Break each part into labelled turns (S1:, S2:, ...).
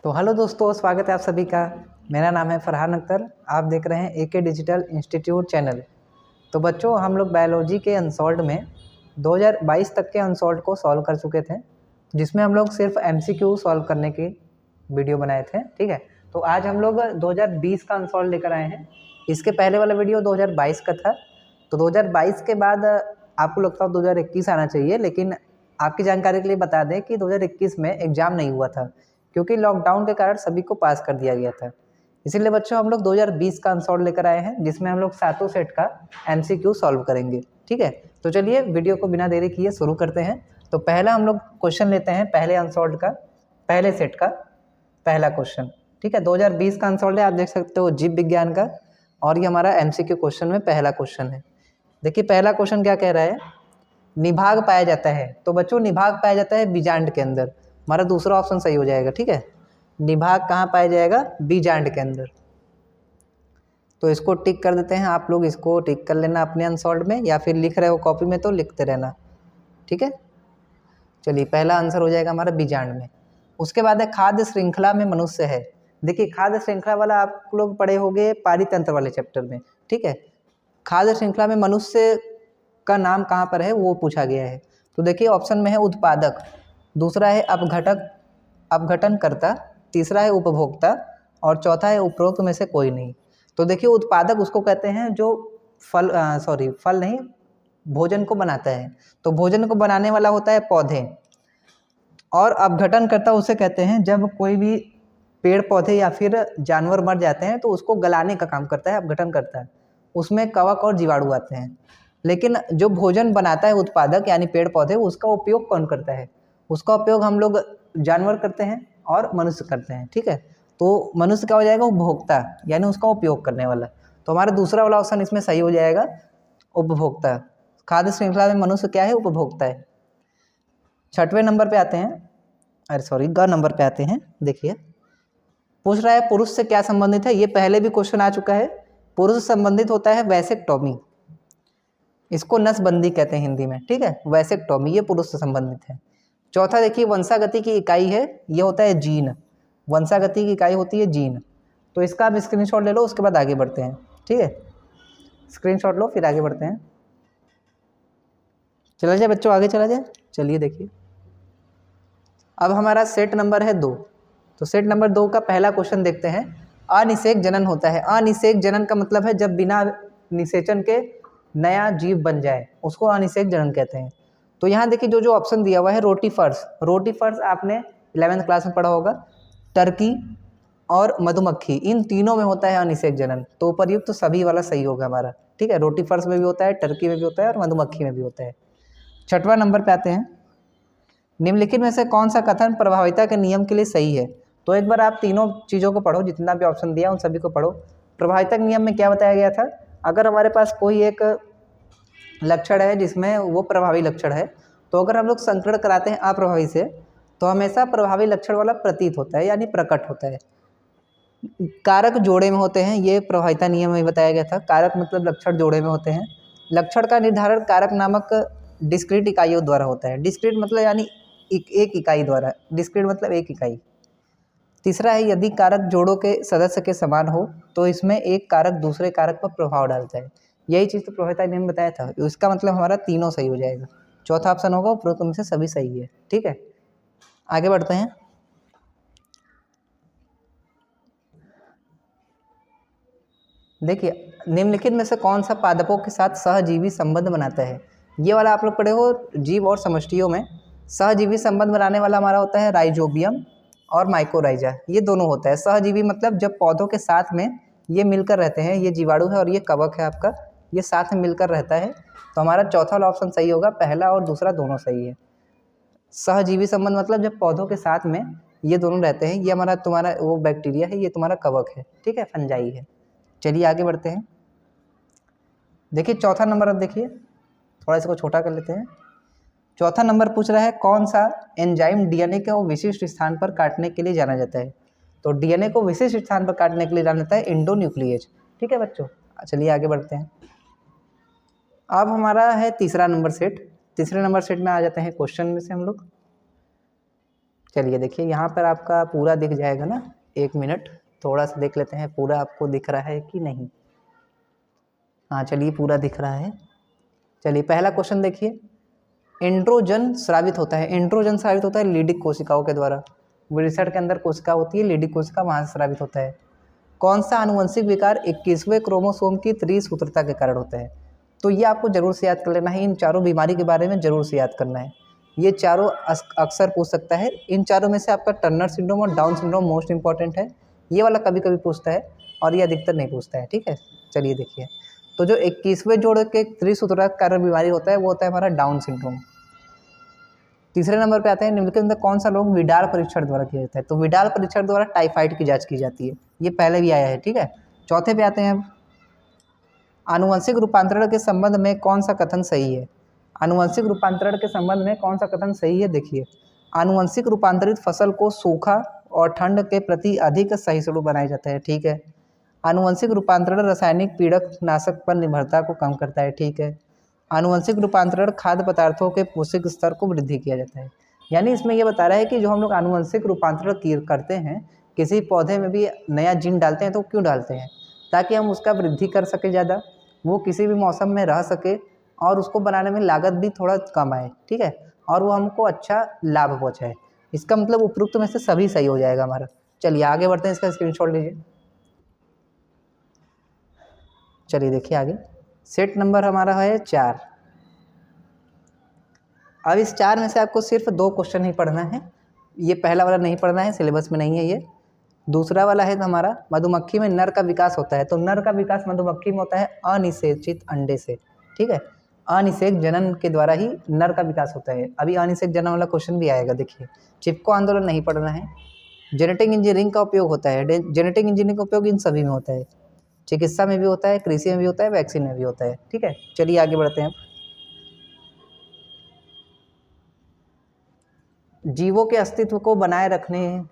S1: तो हेलो दोस्तों, स्वागत है आप सभी का। मेरा नाम है फरहान अख्तर। आप देख रहे हैं एके डिजिटल इंस्टीट्यूट चैनल। तो बच्चों, हम लोग बायोलॉजी के अनसॉल्व्ड में 2022 तक के अनसॉल्व्ड को सॉल्व कर चुके थे, जिसमें हम लोग सिर्फ एमसीक्यू सॉल्व करने की वीडियो बनाए थे। ठीक है, तो आज हम लोग 2020 का अनसॉल्व लेकर आए हैं। इसके पहले वाला वीडियो 2022 का था। तो 2022 के बाद आपको लगता है 2021 आना चाहिए, लेकिन आपकी जानकारी के लिए बता दें कि 2021 में एग्ज़ाम नहीं हुआ था, क्योंकि लॉकडाउन के कारण सभी को पास कर दिया गया था। इसीलिए बच्चों हम लोग 2020 का अनसॉल्व लेकर आए हैं, जिसमें हम लोग सातों सेट का एमसीक्यू सॉल्व करेंगे। ठीक है, तो चलिए वीडियो को बिना देरी किए शुरू करते हैं। तो पहला हम लोग क्वेश्चन लेते हैं, पहले अनसॉल्व का, पहले सेट का पहला क्वेश्चन। ठीक है, 2020 का अनसॉल्व है, आप देख सकते हो, जीव विज्ञान का, और ये हमारा एमसीक्यू क्वेश्चन में पहला क्वेश्चन है। देखिए पहला क्वेश्चन क्या कह रहा है, निभाग पाया जाता है। तो बच्चों निभाग पाया जाता है बीजांड के अंदर, हमारा दूसरा ऑप्शन सही हो जाएगा। ठीक है, निभाग कहाँ पाया जाएगा, बीजांड के अंदर। तो इसको टिक कर देते हैं, आप लोग इसको टिक कर लेना अपने अनसॉल्व में, या फिर लिख रहे हो कॉपी में तो लिखते रहना। ठीक है, चलिए पहला आंसर हो जाएगा हमारा बीजांड में। उसके बाद है खाद्य श्रृंखला में मनुष्य है। देखिए खाद्य श्रृंखला वाला आप लोग पढ़े होंगे पारितंत्र वाले चैप्टर में। ठीक है, खाद्य श्रृंखला में मनुष्य का नाम कहाँ पर है वो पूछा गया है। तो देखिए ऑप्शन में है उत्पादक, दूसरा है अपघटक अपघटनकर्ता, तीसरा है उपभोक्ता, और चौथा है उपरोक्त में से कोई नहीं। तो देखिए उत्पादक उसको कहते हैं जो फल नहीं, भोजन को बनाता है। तो भोजन को बनाने वाला होता है पौधे। और अपघटनकर्ता उसे कहते हैं जब कोई भी पेड़ पौधे या फिर जानवर मर जाते हैं तो उसको गलाने का काम करता है अपघटन करता है, उसमें कवक और जीवाणु आते हैं। लेकिन जो भोजन बनाता है उत्पादक यानी पेड़ पौधे, उसका उपयोग कौन करता है, उसका उपयोग हम लोग जानवर करते हैं और मनुष्य करते हैं। ठीक है, तो मनुष्य क्या हो जाएगा, उपभोक्ता, यानी उसका उपयोग करने वाला। तो हमारा दूसरा वाला ऑप्शन इसमें सही हो जाएगा, उपभोक्ता। खाद्य श्रृंखला में मनुष्य क्या है, उपभोक्ता है। छठवें नंबर पे आते हैं, ग नंबर पे आते हैं। देखिए पूछ रहा है पुरुष से क्या संबंधित है। ये पहले भी क्वेश्चन आ चुका है। पुरुष से संबंधित होता है वैसेक्टोमी, इसको नसबंदी कहते हैं हिंदी में। ठीक है, वैसेक्टोमी ये पुरुष से संबंधित है। चौथा देखिए वंशागति की इकाई है, ये होता है जीन। वंशागति की इकाई होती है जीन। तो इसका आप स्क्रीनशॉट ले लो, उसके बाद आगे बढ़ते हैं। ठीक है, स्क्रीनशॉट लो फिर आगे बढ़ते हैं। चला जाए बच्चों, आगे चला जाए। चलिए देखिए अब हमारा सेट नंबर है 2। तो सेट नंबर 2 का पहला क्वेश्चन देखते हैं। अनिषेक जनन होता है। अनिषेक जनन का मतलब है जब बिना निषेचन के नया जीव बन जाए, उसको अनिषेक जनन कहते हैं। तो यहाँ देखिए जो जो ऑप्शन दिया हुआ है, रोटीफर्स, रोटीफर्स आपने 11th क्लास में पढ़ा होगा, टर्की और मधुमक्खी, इन तीनों में होता है अनिषेक जनन। तो उपर्युक्त तो सभी वाला सही होगा हमारा। ठीक है, रोटीफर्स में भी होता है, टर्की में भी होता है और मधुमक्खी में भी होता है। छठवां नंबर पे आते हैं, निम्नलिखित में से कौन सा कथन प्रभाविता के नियम के लिए सही है। तो एक बार आप तीनों चीज़ों को पढ़ो, जितना भी ऑप्शन दिया उन सभी को पढ़ो। प्रभाविता के नियम में क्या बताया गया था, अगर हमारे पास कोई एक लक्षण है जिसमें वो प्रभावी लक्षण है, तो अगर हम लोग संकरण कराते हैं अप्रभावी से, तो हमेशा प्रभावी लक्षण वाला प्रतीत होता है यानी प्रकट होता है। कारक जोड़े में होते हैं, ये प्रभाविता नियम में बताया गया था। कारक मतलब लक्षण जोड़े में होते हैं। लक्षण का निर्धारण कारक नामक डिस्क्रीट इकाइयों द्वारा होता है। डिस्क्रीट मतलब यानी एक इकाई द्वारा, डिस्क्रीट मतलब एक इकाई। तीसरा है यदि कारक जोड़ों के सदस्य के समान हो तो इसमें एक कारक दूसरे कारक पर प्रभाव डालता है। यही चीज़ तो प्रभाविता नियम में बताया था। इसका मतलब हमारा तीनों सही हो जाएगा। चौथा ऑप्शन होगा उपरोक्त में से सभी सही है। ठीक है, आगे बढ़ते हैं। देखिए निम्नलिखित में से कौन सा पादपों के साथ सहजीवी संबंध बनाता है। ये वाला आप लोग पढ़े हो जीव और समष्टियों में। सहजीवी संबंध बनाने वाला हमारा होता है राइजोबियम और माइकोराइजा, ये दोनों होता है। सहजीवी मतलब जब पौधों के साथ में ये मिलकर रहते हैं, ये जीवाणु है और ये कवक है आपका, ये साथ में मिलकर रहता है। तो हमारा चौथा वाला ऑप्शन सही होगा, पहला और दूसरा दोनों सही है। सहजीवी संबंध मतलब जब पौधों के साथ में ये दोनों रहते हैं, ये हमारा तुम्हारा वो बैक्टीरिया है, ये तुम्हारा कवक है। ठीक है, फंजाई है। चलिए आगे बढ़ते हैं। देखिए चौथा नंबर, अब देखिए थोड़ा इसको छोटा कर लेते हैं। चौथा नंबर पूछ रहा है कौन सा एंजाइम डीएनए को विशिष्ट स्थान पर काटने के लिए जाना जाता है। तो डीएनए को विशिष्ट स्थान पर काटने के लिए जाना जाता है एंडोन्यूक्लिएज। ठीक है बच्चों, चलिए आगे बढ़ते हैं। अब हमारा है तीसरा नंबर सेट। तीसरे नंबर सेट में आ जाते हैं क्वेश्चन में से हम लोग। चलिए देखिए यहाँ पर आपका पूरा दिख जाएगा ना, 1 मिनट थोड़ा सा देख लेते हैं पूरा आपको दिख रहा है कि नहीं। हाँ चलिए पूरा दिख रहा है। चलिए पहला क्वेश्चन देखिए, एंड्रोजन स्रावित होता है, एंड्रोजन स्रावित होता है लीडिक कोशिकाओं के द्वारा। विरसठ के अंदर कोशिका होती है लीडिक कोशिका, वहाँ से स्रावित होता है। कौन सा आनुवंशिक विकार 21वें क्रोमोसोम की त्रिसूत्रता के कारण होता है? तो ये आपको जरूर से याद कर लेना है, इन चारों बीमारी के बारे में जरूर से याद करना है। ये चारों अक्सर पूछ सकता है। इन चारों में से आपका टर्नर सिंड्रोम और डाउन सिंड्रोम मोस्ट इंपॉर्टेंट है, ये वाला कभी कभी पूछता है और ये अधिकतर नहीं पूछता है। ठीक है, चलिए देखिए, तो जो 21वें जोड़ के त्रिसूत्रता के कारण बीमारी होता है वो होता है हमारा डाउन सिंड्रोम। तीसरे नंबर पे आते हैं, निम्नलिखित में कौन सा रोग विडाल परीक्षण द्वारा किया जाता है? तो विडाल परीक्षण द्वारा टाइफाइड की जांच की जाती है, ये पहले भी आया है। ठीक है, चौथे पे आते हैं अब, आनुवंशिक रूपांतरण के संबंध में कौन सा कथन सही है? आनुवंशिक रूपांतरण के संबंध में कौन सा कथन सही है? देखिए, आनुवंशिक रूपांतरित फसल को सूखा और ठंड के प्रति अधिक सहिष्णु बनाया जाता है। ठीक है, आनुवंशिक रूपांतरण रासायनिक पीड़क नाशक पर निर्भरता को कम करता है। ठीक है, आनुवंशिक रूपांतरण खाद्य पदार्थों के पोषक स्तर को वृद्धि किया जाता है। यानी इसमें यह बता रहा है कि जो हम लोग आनुवंशिक रूपांतरण करते हैं, किसी पौधे में भी नया जीन डालते हैं तो क्यों डालते हैं? ताकि हम उसका वृद्धि कर सके ज़्यादा, वो किसी भी मौसम में रह सके और उसको बनाने में लागत भी थोड़ा कम आए। ठीक है, और वो हमको अच्छा लाभ पहुँचाए। इसका मतलब उपरोक्त में से सभी सही हो जाएगा हमारा। चलिए आगे बढ़ते हैं, इसका स्क्रीनशॉट लीजिए। चलिए देखिए आगे, सेट नंबर हमारा है 4। अब इस 4 में से आपको सिर्फ 2 क्वेश्चन ही पढ़ना है। ये पहला वाला नहीं पढ़ना है, सिलेबस में नहीं है ये। दूसरा वाला है हमारा, मधुमक्खी में नर का विकास होता है। तो नर का विकास मधुमक्खी में होता है अनिषेचित अंडे से। ठीक है, अनिषेक जनन के द्वारा ही नर का विकास होता है। अभी अनिषेक जनन वाला क्वेश्चन भी आएगा। देखिए, चिपको आंदोलन नहीं पढ़ना है। जेनेटिक इंजीनियरिंग का उपयोग होता है, जेनेटिक इंजीनियरिंग का उपयोग इन सभी में होता है, चिकित्सा में भी होता है, कृषि में भी होता है, वैक्सीन में भी होता है। ठीक है, चलिए आगे बढ़ते हैं। जीवों के अस्तित्व को बनाए रखने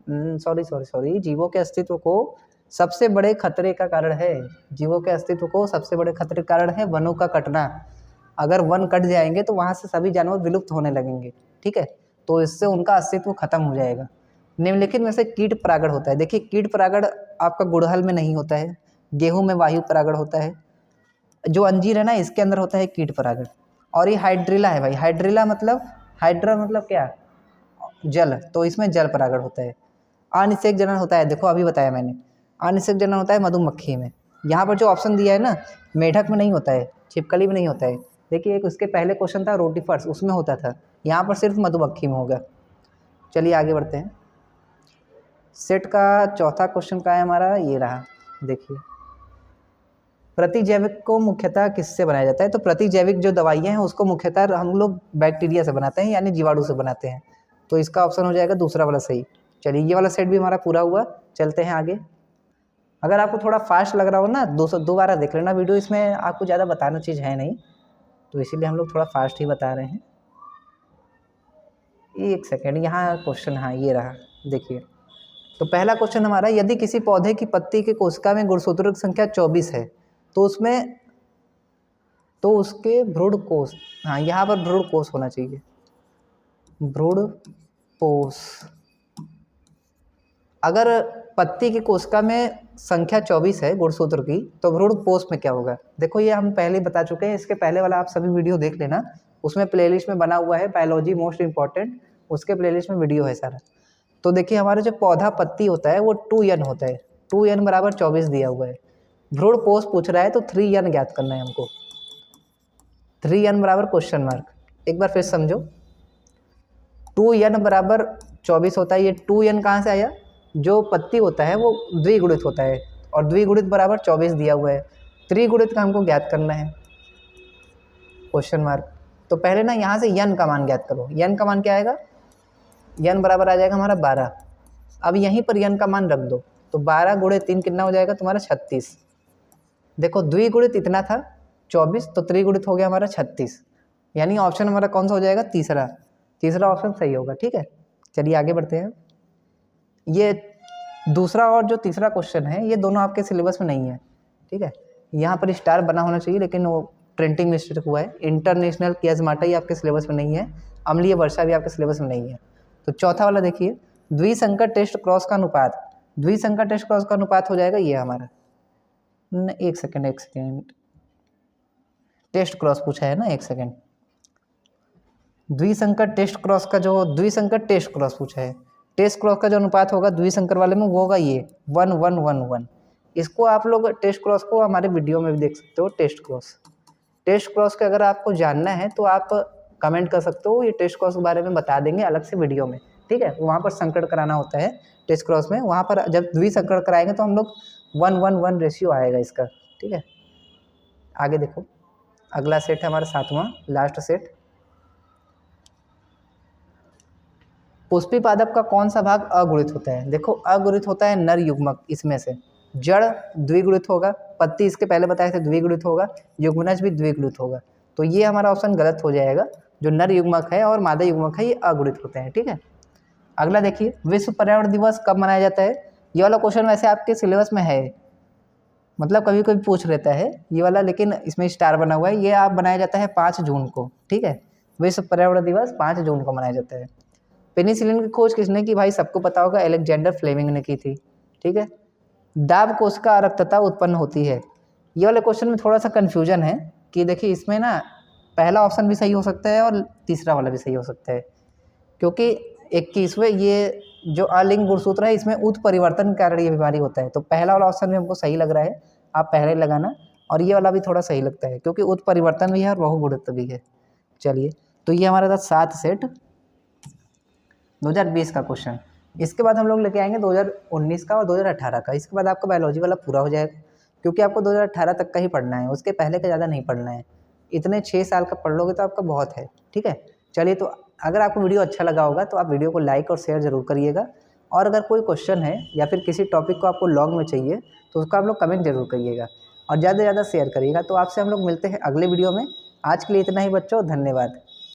S1: जीवों के अस्तित्व को सबसे बड़े खतरे का कारण है, जीवों के अस्तित्व को सबसे बड़े खतरे का कारण है वनों का कटना। अगर वन कट जाएंगे तो वहाँ से सभी जानवर विलुप्त होने लगेंगे। ठीक है, तो इससे उनका अस्तित्व खत्म हो जाएगा। निम्नलिखित में से कीट परागण होता है। देखिए, कीट परागण आपका गुड़हल में नहीं होता है, गेहूं में वायु परागण होता है, जो अंजीर है ना इसके अंदर होता है कीट परागण। और ये हाइड्रिला है भाई, हाइड्रिला मतलब, हाइड्रा मतलब क्या? जल, तो इसमें जल परागण होता है। अनिषेक जनन होता है, देखो अभी बताया मैंने, अनिषेक जनन होता है मधुमक्खी में। यहाँ पर जो ऑप्शन दिया है ना, मेढक में नहीं होता है, छिपकली में नहीं होता है। देखिए, एक उसके पहले क्वेश्चन था रोटीफर्स, उसमें होता था, यहाँ पर सिर्फ मधुमक्खी में होगा। चलिए आगे बढ़ते हैं। सेट का चौथा क्वेश्चन का है हमारा, ये रहा। देखिए, प्रतिजैविक को मुख्यतः किससे बनाया जाता है? तो प्रतिजैविक जो दवाइयाँ हैं उसको मुख्यतः हम लोग बैक्टीरिया से बनाते हैं, यानी जीवाणु से बनाते हैं। तो इसका ऑप्शन हो जाएगा दूसरा वाला सही। चलिए, ये वाला सेट भी हमारा पूरा हुआ। चलते हैं आगे। अगर आपको थोड़ा फास्ट लग रहा हो ना, दोबारा देख लेना वीडियो, इसमें आपको ज़्यादा बताना चीज़ है नहीं, तो इसीलिए हम लोग थोड़ा फास्ट ही बता रहे हैं। 1 सेकेंड, यहाँ क्वेश्चन, हाँ ये रहा। देखिए, तो पहला क्वेश्चन हमारा, यदि किसी पौधे की पत्ती की कोशिका में गुणसूत्रों की संख्या 24 है तो उसमें, तो उसके भ्रूण कोष, हाँ यहाँ पर भ्रूण कोष होना चाहिए, भ्रूण कोष। अगर पत्ती की कोशिका में संख्या 24 है गुणसूत्र की, तो भ्रूण कोष में क्या होगा? देखो, ये हम पहले बता चुके हैं, इसके पहले वाला आप सभी वीडियो देख लेना, उसमें प्लेलिस्ट में बना हुआ है बायोलॉजी मोस्ट इंपॉर्टेंट, उसके प्लेलिस्ट में वीडियो है सारा। तो देखिए, हमारा जो पौधा पत्ती होता है वो 2n होता है, 2n बराबर 24 दिया हुआ है। भ्रूण कोष पूछ रहा है तो 3n ज्ञात करना है हमको। 3n बराबर क्वेश्चन मार्क। एक बार फिर समझो, 2n बराबर 24 होता है। ये 2n कहाँ से आया? जो पत्ती होता है वो द्विगुणित होता है, और द्विगुणित बराबर 24 दिया हुआ है। त्रिगुणित का हमको ज्ञात करना है, क्वेश्चन मार्क। तो पहले ना यहाँ से n का मान ज्ञात करो। n का मान क्या आएगा? n बराबर आ जाएगा हमारा 12। अब यहीं पर n का मान रख दो, तो 12 गुणे 3 कितना हो जाएगा तुम्हारा? 36। देखो, द्विगुणित इतना था 24, तो त्रिगुणित हो गया हमारा 36। यानी ऑप्शन हमारा कौन सा हो जाएगा? तीसरा। तीसरा ऑप्शन सही होगा। ठीक है, चलिए आगे बढ़ते हैं। ये दूसरा और जो तीसरा क्वेश्चन है, ये दोनों आपके सिलेबस में नहीं है। ठीक है, यहाँ पर स्टार बना होना चाहिए, लेकिन वो प्रिंटिंग मिस्टेक हुआ है। इंटरनेशनल कियाजमाटा ही आपके सिलेबस में नहीं है, अम्लीय वर्षा भी आपके सिलेबस में नहीं है। तो चौथा वाला देखिए, द्विसंकर टेस्ट क्रॉस का अनुपात, द्विसंकर टेस्ट क्रॉस का अनुपात हो जाएगा ये हमारा, एक सेकेंड, टेस्ट क्रॉस पूछा है ना, एक सेकेंड, द्विसंकर टेस्ट क्रॉस का जो द्विसंकर टेस्ट क्रॉस पूछा है, टेस्ट क्रॉस का जो अनुपात होगा द्विसंकर वाले में वो होगा ये 1:1:1:1। इसको आप लोग टेस्ट क्रॉस को हमारे वीडियो में भी देख सकते हो। टेस्ट क्रॉस के अगर आपको जानना है तो आप कमेंट कर सकते हो, ये टेस्ट क्रॉस के बारे में बता देंगे अलग से वीडियो में, ठीक है। वहाँ पर संकर कराना होता है टेस्ट क्रॉस में, वहाँ पर जब द्विसंकर कराएंगे तो हम लोग 1:1:1 रेशियो आएगा इसका, ठीक है। आगे देखो, अगला सेट है हमारा 7वां लास्ट सेट। पुष्पी पादप का कौन सा भाग अगुणित होता है? देखो अगुणित होता है नर युग्मक, इसमें से जड़ द्विगुणित होगा, पत्ती इसके पहले बताए थे द्विगुणित होगा, युग्मनज भी द्विगुणित होगा, तो ये हमारा ऑप्शन गलत हो जाएगा। जो नर युग्मक है और मादा युग्मक है ये अगुणित होते हैं, ठीक है। अगला देखिए, विश्व पर्यावरण दिवस कब मनाया जाता है? ये वाला क्वेश्चन वैसे आपके सिलेबस में है, मतलब कभी कभी पूछ लेता है ये वाला, लेकिन इसमें स्टार बना हुआ है, ये आप बनाया जाता है 5 जून को, ठीक है। विश्व पर्यावरण दिवस 5 जून को मनाया जाता है। पेनिसिलिन की खोज किसने की? भाई सबको पता होगा, अलेक्जेंडर फ्लेमिंग ने की थी, ठीक है। दाब कोशिका अरक्तता उत्पन्न होती है, ये वाले क्वेश्चन में थोड़ा सा कन्फ्यूजन है कि देखिए इसमें ना पहला ऑप्शन भी सही हो सकता है और तीसरा वाला भी सही हो सकता है, क्योंकि 21वें ये जो अलिंग गुणसूत्र है इसमें उत्परिवर्तन के कारण ये बीमारी होता है। तो पहला वाला ऑप्शन भी हमको सही लग रहा है, आप पहले लगाना, और ये वाला भी थोड़ा सही लगता है क्योंकि उत्परिवर्तन भी है और बहुगुणित भी है। चलिए, तो ये हमारा था 7 सेट 2020 का क्वेश्चन। इसके बाद हम लोग लेके आएंगे 2019 का और 2018 का। इसके बाद आपका बायोलॉजी वाला पूरा हो जाएगा, क्योंकि आपको 2018 तक का ही पढ़ना है, उसके पहले का ज़्यादा नहीं पढ़ना है। इतने 6 साल का पढ़ लोगे तो आपका बहुत है, ठीक है। चलिए, तो अगर आपको वीडियो अच्छा लगा होगा तो आप वीडियो को लाइक और शेयर ज़रूर करिएगा, और अगर कोई क्वेश्चन है या फिर किसी टॉपिक को आपको लॉग में चाहिए तो उसका आप लोग कमेंट जरूर करिएगा और ज़्यादा से ज़्यादा शेयर करिएगा। तो आपसे हम लोग मिलते हैं अगले वीडियो में। आज के लिए इतना ही बच्चों, धन्यवाद।